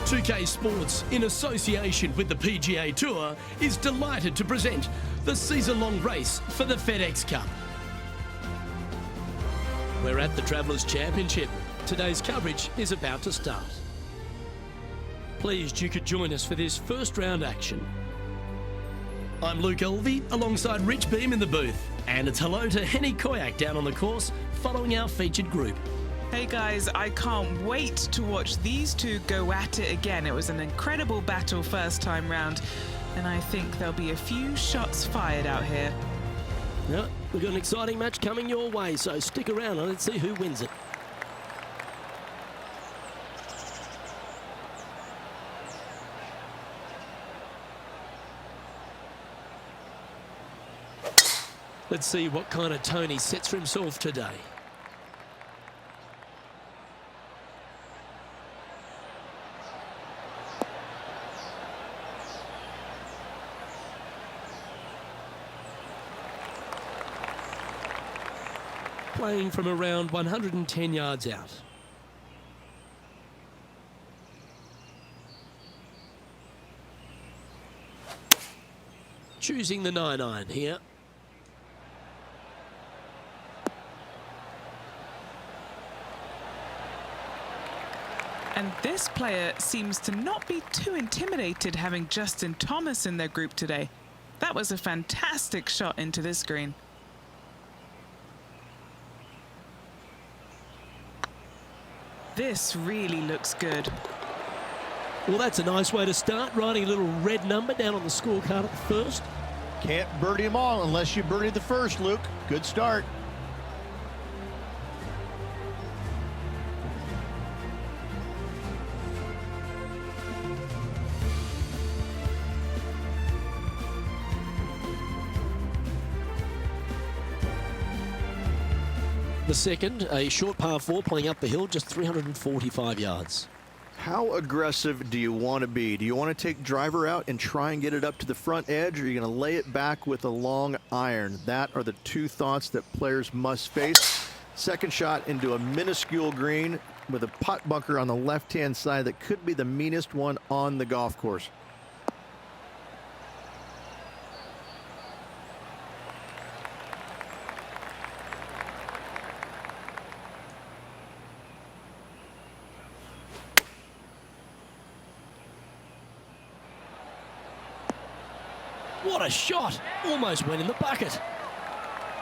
2K Sports, in association with the PGA Tour, is delighted to present the season-long race for the FedEx Cup. We're at the Travellers Championship. Today's coverage is about to start. Pleased you could join us for this first round action. I'm Luke Elvey, alongside Rich Beam in the booth. And it's hello to Henny Koyak down on the course, following our featured group. Hey guys, I can't wait to watch these two go at it again. It was an incredible battle first time round, and I think there'll be a few shots fired out here. Yeah, we've got an exciting match coming your way, so stick around and let's see who wins it. Let's see what kind of tone he sets for himself today. Playing from around 110 yards out. Choosing the 9-iron here. And this player seems to not be too intimidated having Justin Thomas in their group today. That was a fantastic shot into this green. This really looks good. Well, that's a nice way to start, writing a little red number down on the scorecard at the first. Can't birdie them all unless you birdie the first, Luke. Good start. The second, a short par 4 playing up the hill, just 345 yards. How aggressive do you want to be? Do you want to take driver out and try and get it up to the front edge, or are you going to lay it back with a long iron? That are the two thoughts that players must face. Second shot into a minuscule green with a putt bunker on the left-hand side that could be the meanest one on the golf course. What a shot! Almost went in the bucket.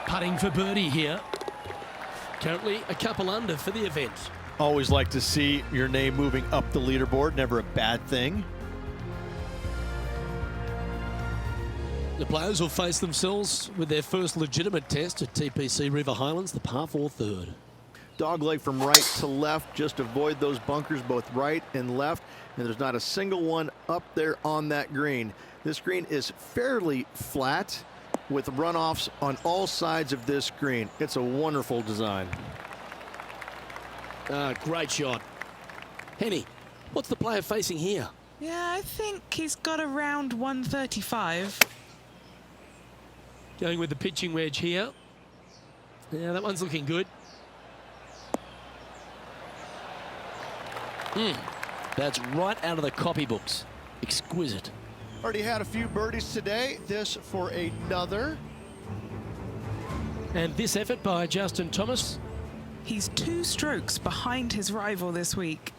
Putting for birdie here. Currently a couple under for the event. Always like to see your name moving up the leaderboard. Never a bad thing. The players will face themselves with their first legitimate test at TPC River Highlands, the par 4 third. Dogleg from right to left. Just avoid those bunkers both right and left. And there's not a single one up there on that green. This green is fairly flat with runoffs on all sides of this green. It's a wonderful design. Great shot. Henny, what's the player facing here? Yeah, I think he's got around 135. Going with the pitching wedge here. Yeah, that one's looking good. That's right out of the copybooks. Exquisite. Already had a few birdies today. This for another. And this effort by Justin Thomas. He's 2 strokes behind his rival this week.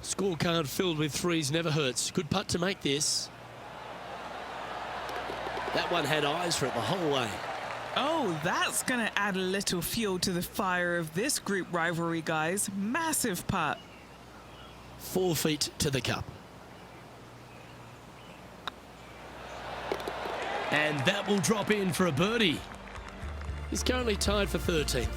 Scorecard filled with threes never hurts. Good putt to make this. That one had eyes for it the whole way. Oh, that's going to add a little fuel to the fire of this group rivalry, guys. Massive putt. 4 feet to the cup. And that will drop in for a birdie. He's currently tied for 13th.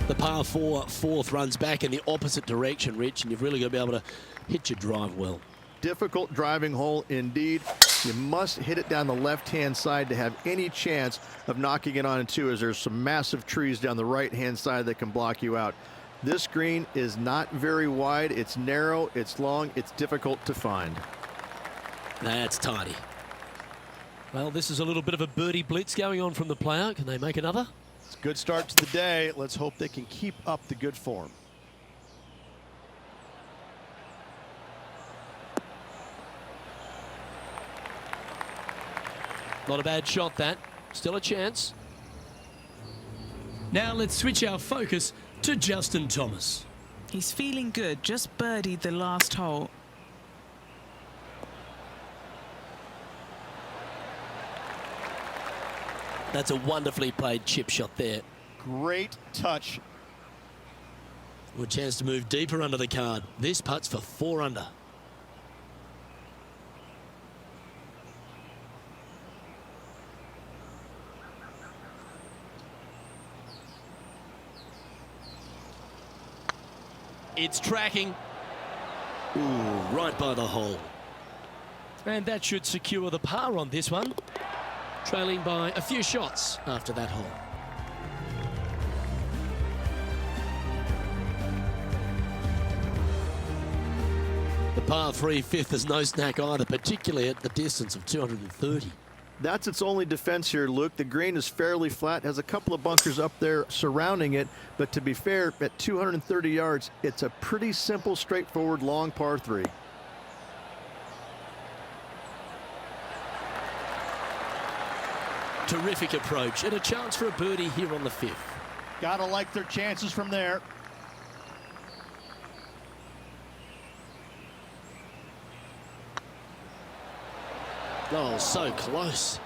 The par 4 fourth runs back in the opposite direction, Rich, and you've really got to be able to hit your drive well. Difficult driving hole indeed. You must hit it down the left-hand side to have any chance of knocking it on in 2, as there's some massive trees down the right-hand side that can block you out. This green is not very wide. It's narrow, it's long, it's difficult to find. That's tidy. Well, this is a little bit of a birdie blitz going on from the player. Can they make another? It's Good start to the day. Let's hope they can keep up the good form. Not a bad shot, that. Still a chance. Now let's switch our focus to Justin Thomas. He's feeling good, just birdied the last hole. That's a wonderfully played chip shot there. Great touch. A chance to move deeper under the card. This putt's for 4 under. It's tracking. Ooh, right by the hole. And that should secure the par on this one. Trailing by a few shots after that hole. The par 3 fifth is no snack either, particularly at the distance of 230. That's its only defense here, Luke. The green is fairly flat, has a couple of bunkers up there surrounding it, but to be fair, at 230 yards, it's a pretty simple, straightforward, long par 3. Terrific approach and a chance for a birdie here on the 5th. Gotta like their chances from there. Oh, so close.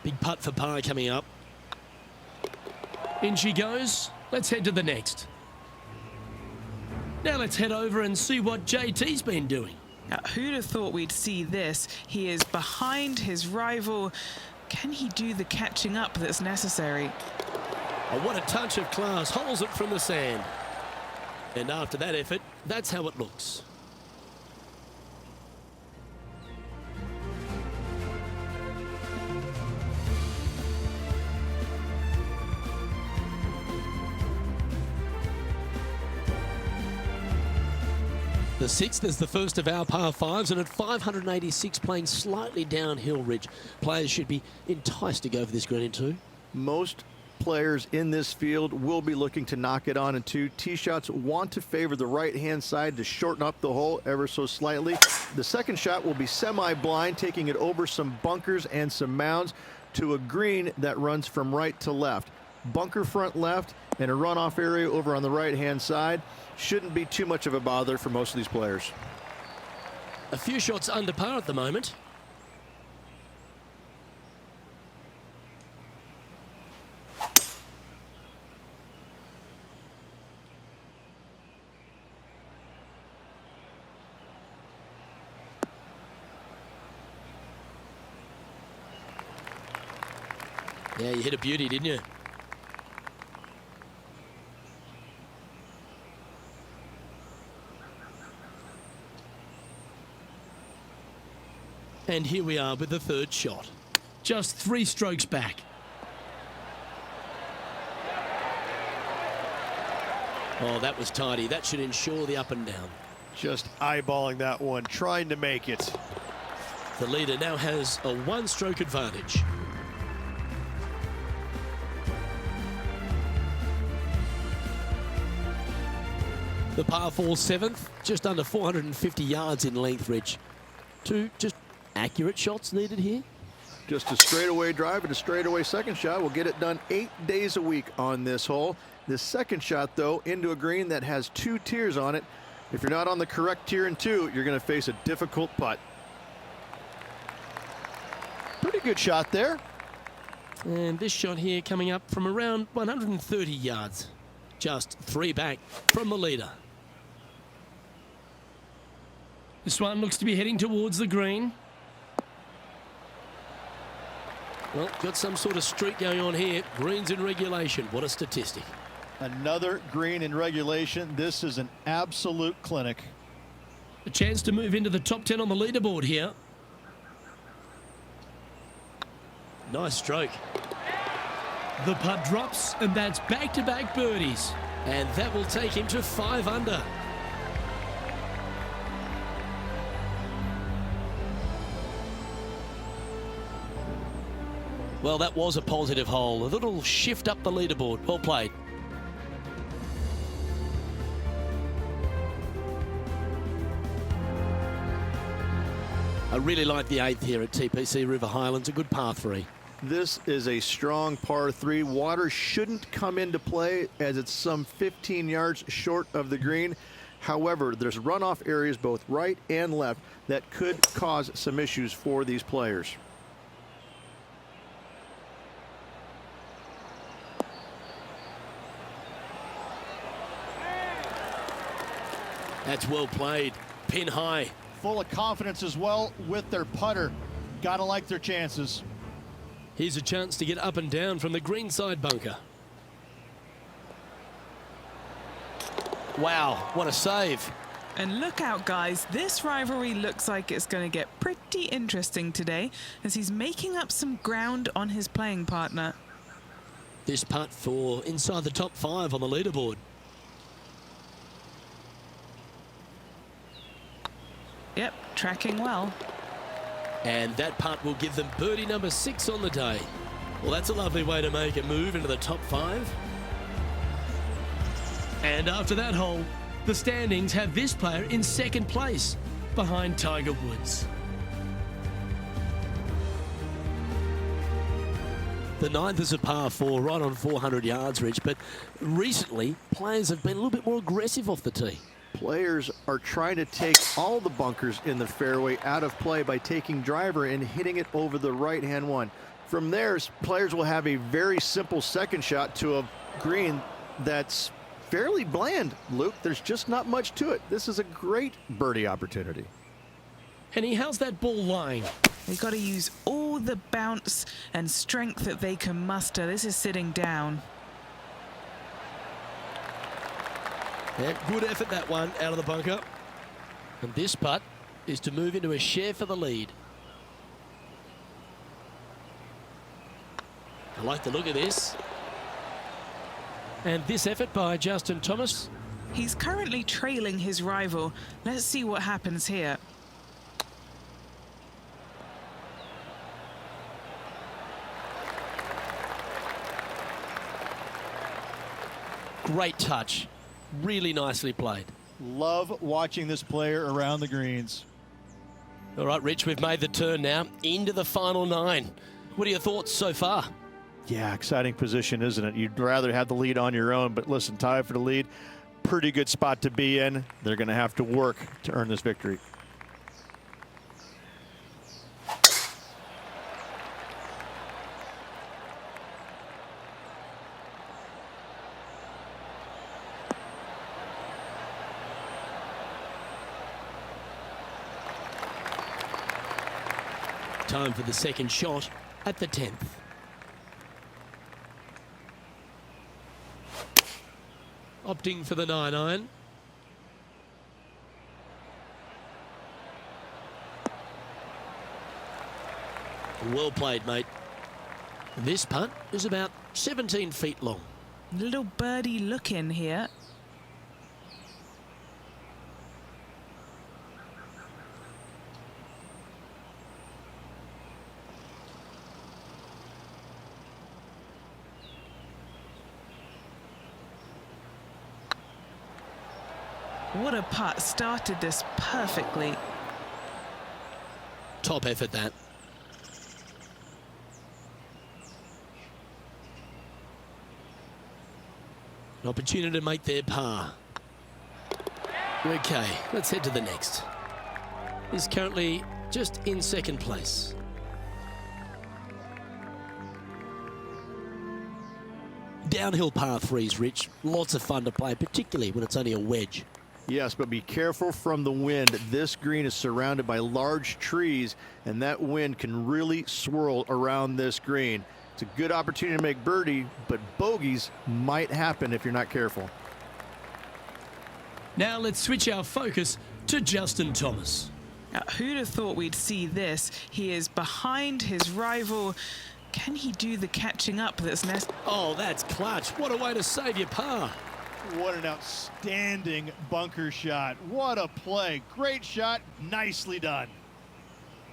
Big putt for par coming up. In she goes. Let's head to the next. Now let's head over and see what JT's been doing. Now, who'd have thought we'd see this? He is behind his rival. Can he do the catching up that's necessary? Oh, what a touch of class. Holds it from the sand. And after that effort, that's how it looks. The 6th is the first of our par 5s, and at 586 playing slightly downhill ridge, players should be enticed to go for this green in 2. Most players in this field will be looking to knock it on in 2. Tee shots want to favor the right-hand side to shorten up the hole ever so slightly. The second shot will be semi-blind, taking it over some bunkers and some mounds to a green that runs from right to left. Bunker front left and a runoff area over on the right-hand side. Shouldn't be too much of a bother for most of these players. A few shots under par at the moment. Yeah, you hit a beauty, didn't you? And here we are with the 3rd shot. Just 3 strokes back. Oh, that was tidy. That should ensure the up and down. Just eyeballing that one, trying to make it. The leader now has a 1-stroke advantage. The par 4 7th, just under 450 yards in length, Rich. 2 just accurate shots needed here. Just a straightaway drive and a straightaway second shot will get it done 8 days a week on this hole. The second shot, though, into a green that has 2 tiers on it. If you're not on the correct tier in 2, you're going to face a difficult putt. Pretty good shot there. And this shot here coming up from around 130 yards. Just 3 back from the leader. This one looks to be heading towards the green. Well, got some sort of streak going on here. Greens in regulation. What a statistic. Another green in regulation. This is an absolute clinic. A chance to move into the top 10 on the leaderboard here. Nice stroke. The putt drops, and that's back-to-back birdies. And that will take him to 5 under. Well, that was a positive hole. A little shift up the leaderboard. Well played. I really like the 8th here at TPC River Highlands. A good par 3. This is a strong par 3. Water shouldn't come into play as it's some 15 yards short of the green. However, there's runoff areas both right and left that could cause some issues for these players. That's well played. Pin high. Full of confidence as well with their putter. Gotta like their chances. Here's a chance to get up and down from the greenside bunker. Wow, what a save. And look out, guys. This rivalry looks like it's going to get pretty interesting today as he's making up some ground on his playing partner. This putt for inside the top 5 on the leaderboard. Yep, tracking well. And that putt will give them birdie number 6 on the day. Well, that's a lovely way to make a move into the top 5. And after that hole, the standings have this player in 2nd place, behind Tiger Woods. The 9th is a par 4, right on 400 yards, Rich, but recently players have been a little bit more aggressive off the tee. Players are trying to take all the bunkers in the fairway out of play by taking driver and hitting it over the right-hand one. From there, players will have a very simple second shot to a green that's fairly bland, Luke. There's just not much to it. This is a great birdie opportunity. Henny, how's that ball lying? They've got to use all the bounce and strength that they can muster. This is sitting down. Yeah, good effort, that one, out of the bunker. And this putt is to move into a share for the lead. I like the look of this. And this effort by Justin Thomas. He's currently trailing his rival. Let's see what happens here. Great touch. Really nicely played. Love watching this player around the greens. All right, Rich, we've made the turn now into the final 9. What are your thoughts so far? Yeah, exciting position, isn't it? You'd rather have the lead on your own, but listen, tied for the lead. Pretty good spot to be in. They're going to have to work to earn this victory. Time for the second shot at the 10th. Opting for the 9-iron. Well played, mate. This putt is about 17 feet long. Little birdie look in here. What a putt. Started this perfectly. Top effort, that. An opportunity to make their par. Okay, let's head to the next. He's currently just in 2nd place. Downhill par 3s, Rich. Lots of fun to play, particularly when it's only a wedge. Yes, but be careful from the wind. This green is surrounded by large trees, and that wind can really swirl around this green. It's a good opportunity to make birdie, but bogeys might happen if you're not careful. Now let's switch our focus to Justin Thomas. Now, who'd have thought we'd see this? He is behind his rival. Can he do the catching up that's necessary? Oh, that's clutch. What a way to save your par. What an outstanding bunker shot. What a play. Great shot. Nicely done.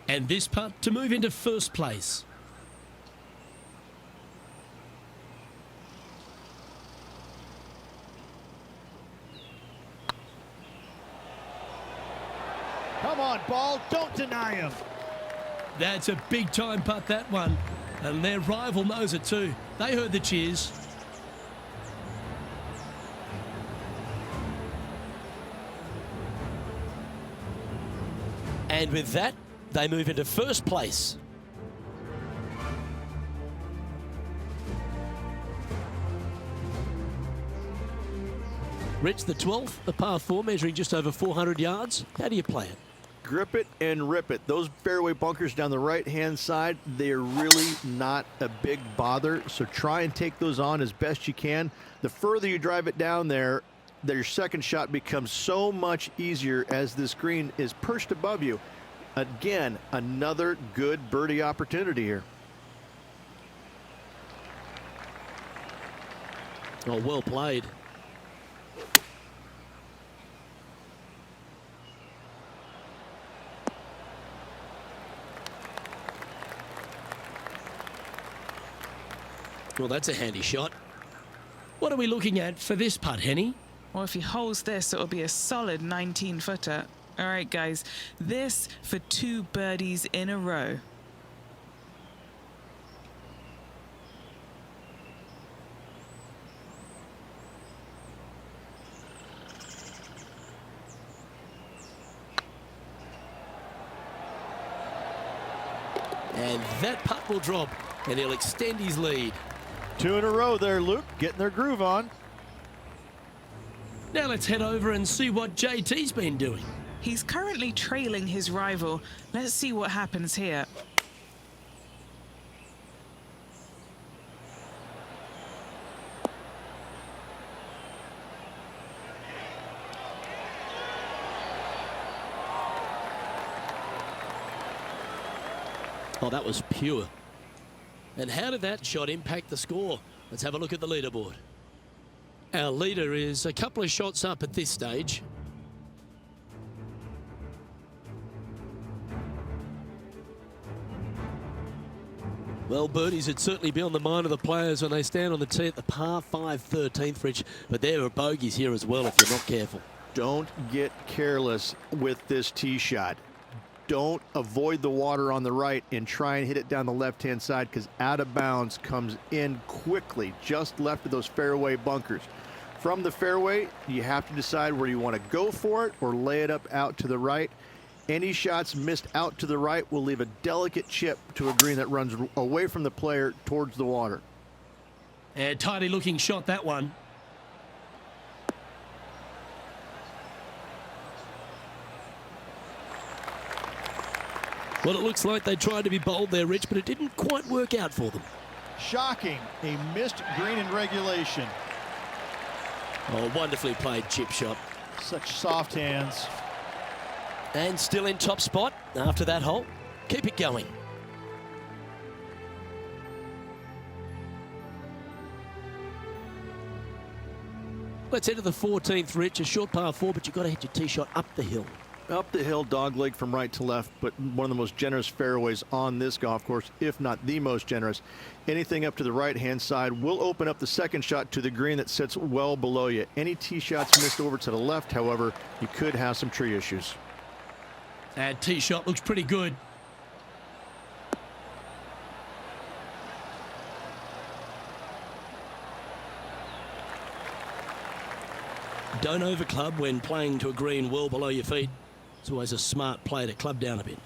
And this putt to move into 1st place. Come on, ball, don't deny him. That's a big time putt, that one. And their rival knows it too. They heard the cheers. And with that, they move into first place. Rich, the 12th, a par 4 measuring just over 400 yards. How do you play it? Grip it and rip it. Those fairway bunkers down the right-hand side, they are really not a big bother, so try and take those on as best you can. The further you drive it down there, your second shot becomes so much easier as this green is perched above you. Again, another good birdie opportunity here. Oh, well played. Well, that's a handy shot. What are we looking at for this putt, Henny? Well, if he holds this, it'll be a solid 19-footer. All right, guys, this for 2 birdies in a row. And that putt will drop, and he'll extend his lead. 2 in a row there, Luke, getting their groove on. Now let's head over and see what JT's been doing. He's currently trailing his rival. Let's see what happens here. Oh, that was pure. And how did that shot impact the score? Let's have a look at the leaderboard. Our leader is a couple of shots up at this stage. Well, birdies would certainly be on the mind of the players when they stand on the tee at the par 5 13th, Rich. But there are bogeys here as well if you're not careful. Don't get careless with this tee shot. Don't avoid the water on the right and try and hit it down the left-hand side, because out of bounds comes in quickly, just left of those fairway bunkers. From the fairway, you have to decide where you want to go for it or lay it up out to the right. Any shots missed out to the right will leave a delicate chip to a green that runs away from the player towards the water. A tidy looking shot, that one. Well, it looks like they tried to be bold there, Rich, but it didn't quite work out for them. Shocking, a missed green in regulation. Oh, wonderfully played chip shot. Such soft hands. And still in top spot after that hole. Keep it going. Let's head to the 14th, Rich. A short par 4, but you've got to hit your tee shot up the hill. Up the hill, dogleg from right to left, but one of the most generous fairways on this golf course, if not the most generous. Anything up to the right-hand side will open up the second shot to the green that sits well below you. Any tee shots missed over to the left, however, you could have some tree issues. That tee shot looks pretty good. Don't overclub when playing to a green well below your feet. It's always a smart play to club down a bit.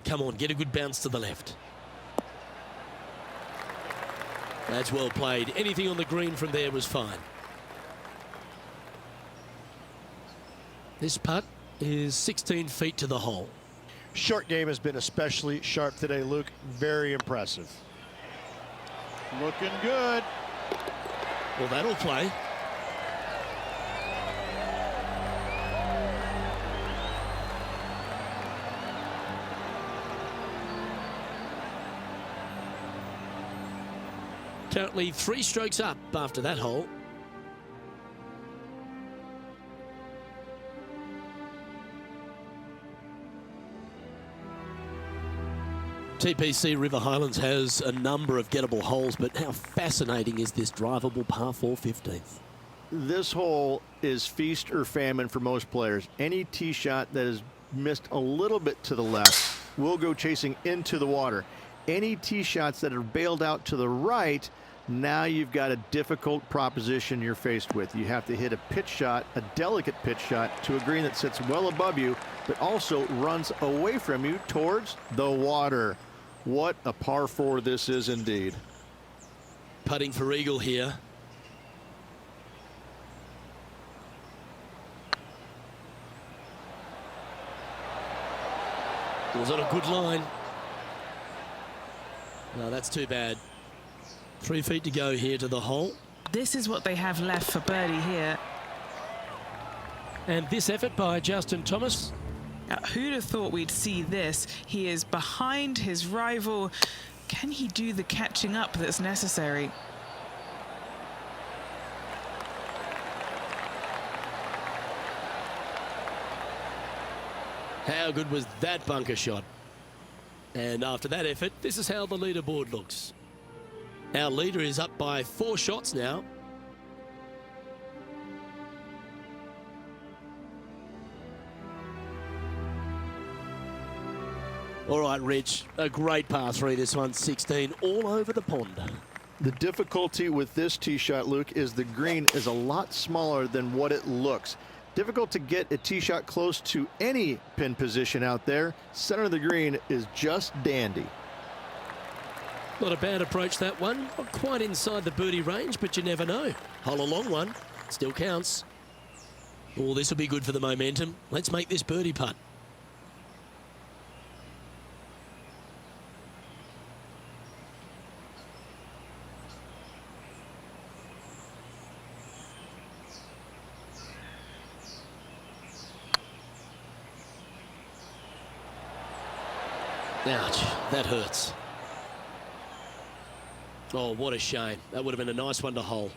Come on, get a good bounce to the left. That's well played. Anything on the green from there was fine. This putt is 16 feet to the hole. Short game has been especially sharp today, Luke. Very impressive. Looking good. Well, that'll play. Currently 3 strokes up after that hole. TPC River Highlands has a number of gettable holes, but how fascinating is this drivable par 4 15th? this hole is feast or famine for most players. Any tee shot that is missed a little bit to the left will go chasing into the water. Any tee shots that are bailed out to the right, now you've got a difficult proposition you're faced with. You have to hit a pitch shot, a delicate pitch shot, to a green that sits well above you, but also runs away from you towards the water. What a par 4 this is indeed. Putting for eagle here. Was on a good line. No, that's too bad. 3 feet to go here to the hole. This is what they have left for birdie here. And this effort by Justin Thomas. Who'd have thought we'd see this? He is behind his rival. Can he do the catching up that's necessary? How good was that bunker shot? And after that effort, this is how the leaderboard looks. Our leader is up by 4 shots now. All right, Rich, a great par 3 this one, 16, all over the pond. The difficulty with this tee shot, Luke, is the green is a lot smaller than what it looks. Difficult to get a tee shot close to any pin position out there. Center of the green is just dandy. Not a bad approach, that one. Not quite inside the birdie range, but you never know. Hole a long one, still counts. Oh, this will be good for the momentum. Let's make this birdie putt. Ouch, that hurts. Oh, what a shame. That would have been a nice one to hole.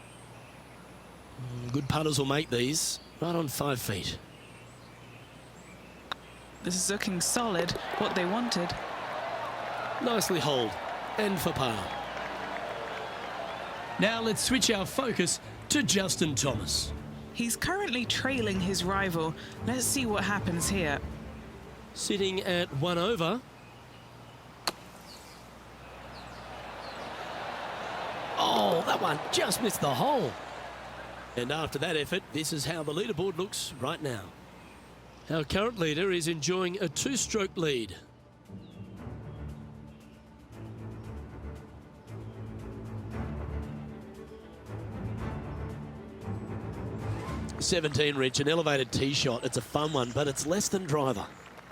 Good putters will make these. Right on 5 feet. This is looking solid, what they wanted. Nicely holed. And for par. Now let's switch our focus to Justin Thomas. He's currently trailing his rival. Let's see what happens here. Sitting at 1 over. Oh, that one just missed the hole. And after that effort, this is how the leaderboard looks right now. Our current leader is enjoying a 2-stroke lead. (17), Rich, an elevated tee shot. It's a fun one, but it's less than driver.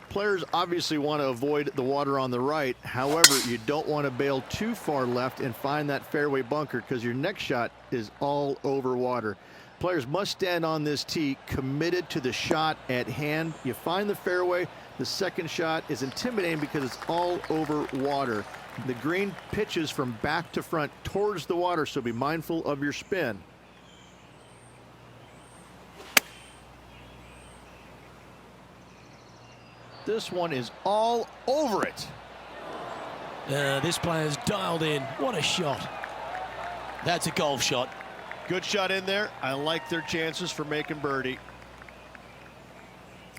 Players obviously want to avoid the water on the right. However, you don't want to bail too far left and find that fairway bunker, because your next shot is all over water. Players must stand on this tee committed to the shot at hand. You find the fairway, the second shot is intimidating because it's all over water. The green pitches from back to front towards the water, so be mindful of your spin. This one is all over it. This player's dialed in. What a shot. That's a golf shot. Good shot in there. I like their chances for making birdie.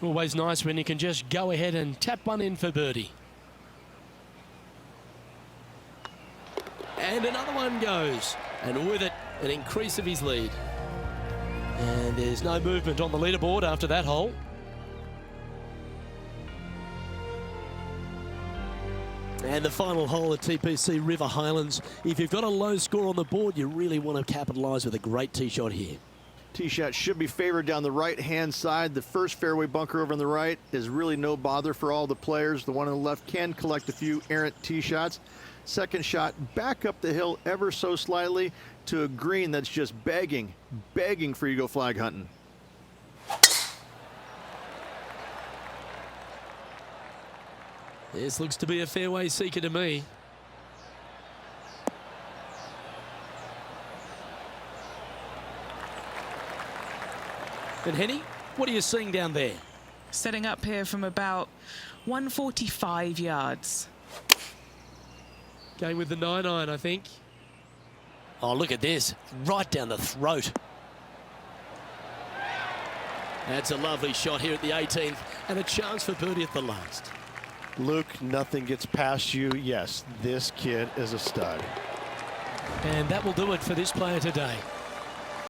Always nice when you can just go ahead and tap one in for birdie. And another one goes. And with it, an increase of his lead. And there's no movement on the leaderboard after that hole. And the final hole at TPC River Highlands. If you've got a low score on the board, you really want to capitalise with a great tee shot here. Tee shot should be favored down the right-hand side. The first fairway bunker over on the right is really no bother for all the players. The one on the left can collect a few errant tee shots. Second shot back up the hill ever so slightly to a green that's just begging for you to go flag hunting. This looks to be a fairway seeker to me. And Henny, what are you seeing down there? Setting up here from about 145 yards. Going with the 9-iron, I think. Oh, look at this. Right down the throat. That's a lovely shot here at the 18th and a chance for birdie at the last. Luke, nothing gets past you. Yes, this kid is a stud. And that will do it for this player today.